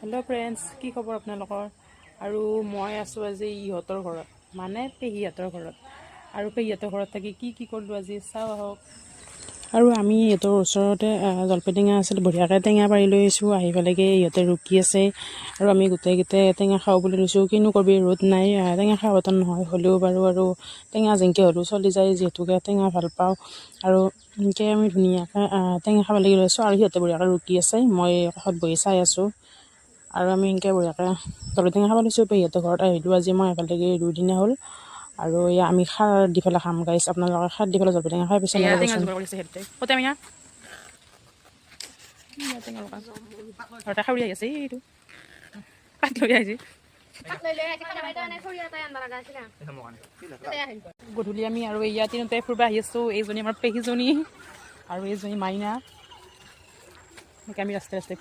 Hello' friends, কি খবৰ আপোনালোকৰ? আৰু মই আছোঁ আজি ইহঁতৰ ঘৰত, মানে পেহীহঁতৰ ঘৰত। আৰু পেহীহঁতৰ ঘৰত থাকি কি কৰিলোঁ আজি চাওঁ আহক। আৰু আমি ইহঁতৰ ওচৰতে জলফাই টেঙা আছিল, বঢ়িয়াকৈ টেঙা পাৰি লৈ আহিছোঁ। আহি পেলাইকে ইহঁতে ৰুকি আছে আৰু আমি গোটেইকেইটাই টেঙা খাওঁ বুলি লৈছোঁ। কিনো কৰিবি, ৰ'দ নাই, টেঙা খাবতো নহয়, হ'লেও বাৰু আৰু টেঙা যেনেকৈ হ'লেও চলি যায়, যিহেতুকে টেঙা ভাল পাওঁ। আৰু এনেকৈ আমি ধুনীয়াকৈ টেঙা খাব লাগি লৈছোঁ। আৰু সিহঁতে বঢ়িয়াকৈ ৰুকি আছে, মই কাষত বহি চাই আছোঁ। আৰু আমি এনেকৈ বঢ়িয়াকৈ জলফাই টেঙা খাব লৈছোঁ। পেহীহঁতৰ ঘৰত আহিলোঁ আজি মই একেলগে 2 দিনে হ'ল। আৰু এয়া আমি খাৰ দি পেলাই খাম গাইছ, আপোনালোকে খাৰ দি পেলাই জলফাই টেঙা খাই পিছে খাউৰি আহি আছে এইটো পাত লৈ আহিছে। গধূলি আমি আৰু এয়া তিনিটাই ফুৰিব আহি আছোঁ। এইজনী আমাৰ পেহীজনী আৰু এইজনী মাইনা। আমি ৰাস্তাই ৰাস্তাই